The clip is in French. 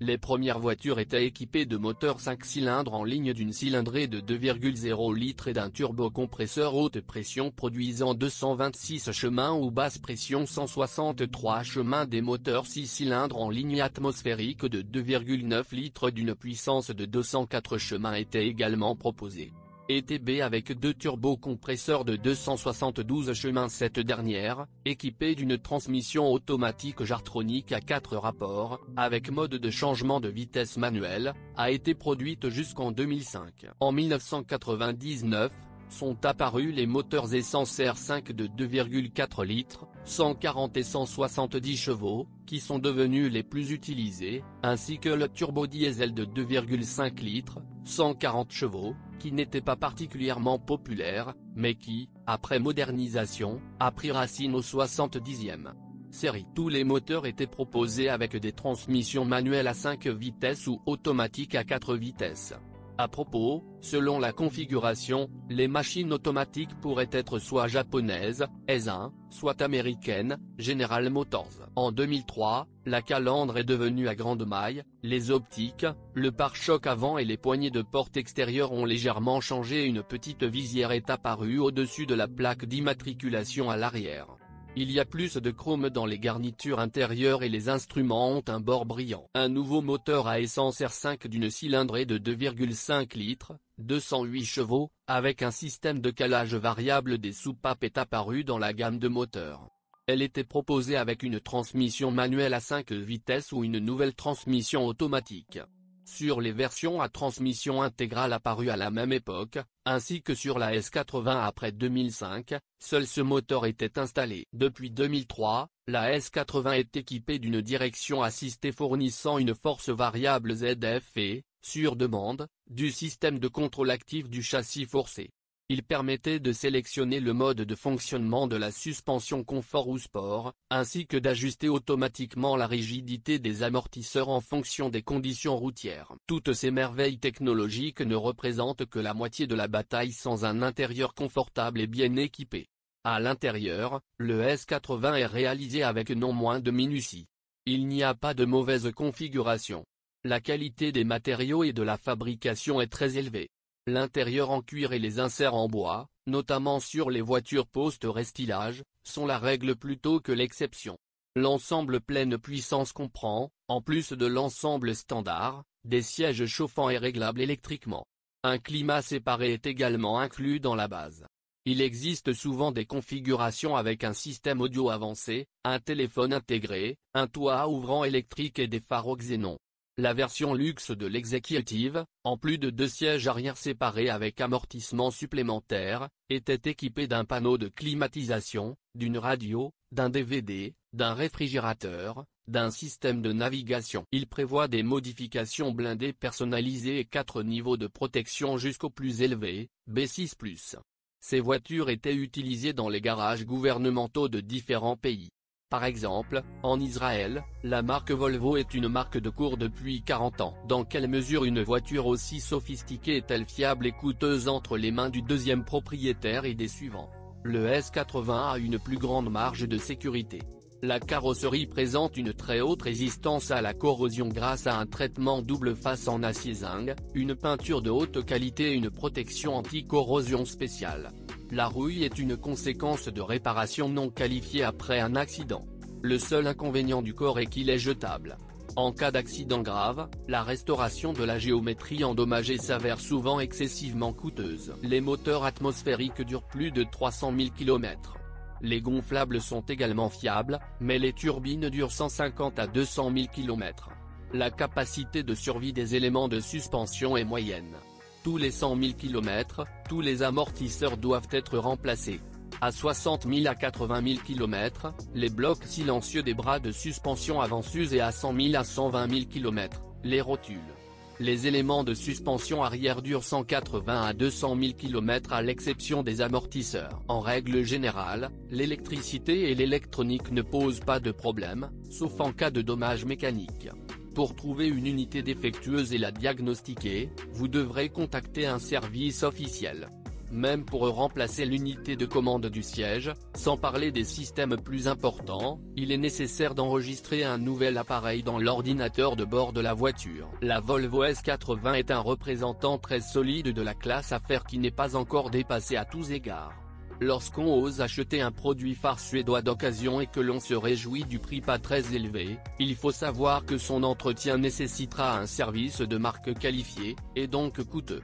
Les premières voitures étaient équipées de moteurs 5 cylindres en ligne d'une cylindrée de 2,0 litres et d'un turbocompresseur haute pression produisant 226 chemins ou basse pression 163 chemins. Des moteurs 6 cylindres en ligne atmosphérique de 2,9 litres d'une puissance de 204 chemins étaient également proposés. ETB avec 2 turbocompresseurs de 272 chemins. Cette dernière, équipée d'une transmission automatique Jartronic à 4 rapports, avec mode de changement de vitesse manuel, a été produite jusqu'en 2005. En 1999, sont apparus les moteurs essence R5 de 2,4 litres, 140 et 170 chevaux, qui sont devenus les plus utilisés, ainsi que le turbodiesel de 2,5 litres, 140 chevaux, qui n'était pas particulièrement populaire, mais qui, après modernisation, a pris racine au 70e série. Tous les moteurs étaient proposés avec des transmissions manuelles à 5 vitesses ou automatiques à 4 vitesses. À propos, selon la configuration, les machines automatiques pourraient être soit japonaises, S1, soit américaines, General Motors. En 2003, la calandre est devenue à grande maille, les optiques, le pare-choc avant et les poignées de porte extérieures ont légèrement changé et une petite visière est apparue au-dessus de la plaque d'immatriculation à l'arrière. Il y a plus de chrome dans les garnitures intérieures et les instruments ont un bord brillant. Un nouveau moteur à essence R5 d'une cylindrée de 2,5 litres, 208 chevaux, avec un système de calage variable des soupapes est apparu dans la gamme de moteurs. Elle était proposée avec une transmission manuelle à 5 vitesses ou une nouvelle transmission automatique. Sur les versions à transmission intégrale apparues à la même époque, ainsi que sur la S80 après 2005, seul ce moteur était installé. Depuis 2003, la S80 est équipée d'une direction assistée fournissant une force variable ZF et, sur demande, du système de contrôle actif du châssis forcé. Il permettait de sélectionner le mode de fonctionnement de la suspension confort ou sport, ainsi que d'ajuster automatiquement la rigidité des amortisseurs en fonction des conditions routières. Toutes ces merveilles technologiques ne représentent que la moitié de la bataille sans un intérieur confortable et bien équipé. À l'intérieur, le S80 est réalisé avec non moins de minutie. Il n'y a pas de mauvaise configuration. La qualité des matériaux et de la fabrication est très élevée. L'intérieur en cuir et les inserts en bois, notamment sur les voitures post-restylage, sont la règle plutôt que l'exception. L'ensemble pleine puissance comprend, en plus de l'ensemble standard, des sièges chauffants et réglables électriquement. Un climat séparé est également inclus dans la base. Il existe souvent des configurations avec un système audio avancé, un téléphone intégré, un toit ouvrant électrique et des phares au xénon. La version luxe de l'exécutive, en plus de 2 sièges arrière séparés avec amortissement supplémentaire, était équipée d'un panneau de climatisation, d'une radio, d'un DVD, d'un réfrigérateur, d'un système de navigation. Il prévoit des modifications blindées personnalisées et 4 niveaux de protection jusqu'au plus élevé, B6+. Ces voitures étaient utilisées dans les garages gouvernementaux de différents pays. Par exemple, en Israël, la marque Volvo est une marque de cours depuis 40 ans. Dans quelle mesure une voiture aussi sophistiquée est-elle fiable et coûteuse entre les mains du deuxième propriétaire et des suivants? Le S80 a une plus grande marge de sécurité. La carrosserie présente une très haute résistance à la corrosion grâce à un traitement double face en acier zinc, une peinture de haute qualité et une protection anti-corrosion spéciale. La rouille est une conséquence de réparation non qualifiée après un accident. Le seul inconvénient du corps est qu'il est jetable. En cas d'accident grave, la restauration de la géométrie endommagée s'avère souvent excessivement coûteuse. Les moteurs atmosphériques durent plus de 300 000 km. Les gonflables sont également fiables, mais les turbines durent 150 à 200 000 km. La capacité de survie des éléments de suspension est moyenne. Tous les 100 000 km, tous les amortisseurs doivent être remplacés. À 60 000 à 80 000 km, les blocs silencieux des bras de suspension avant s'usent et à 100 000 à 120 000 km, les rotules. Les éléments de suspension arrière durent 180 à 200 000 km à l'exception des amortisseurs. En règle générale, l'électricité et l'électronique ne posent pas de problème, sauf en cas de dommage mécanique. Pour trouver une unité défectueuse et la diagnostiquer, vous devrez contacter un service officiel. même pour remplacer l'unité de commande du siège, sans parler des systèmes plus importants, il est nécessaire d'enregistrer un nouvel appareil dans l'ordinateur de bord de la voiture. La Volvo S80 est un représentant très solide de la classe affaires qui n'est pas encore dépassé à tous égards. Lorsqu'on ose acheter un produit phare suédois d'occasion et que l'on se réjouit du prix pas très élevé, il faut savoir que son entretien nécessitera un service de marque qualifié, et donc coûteux.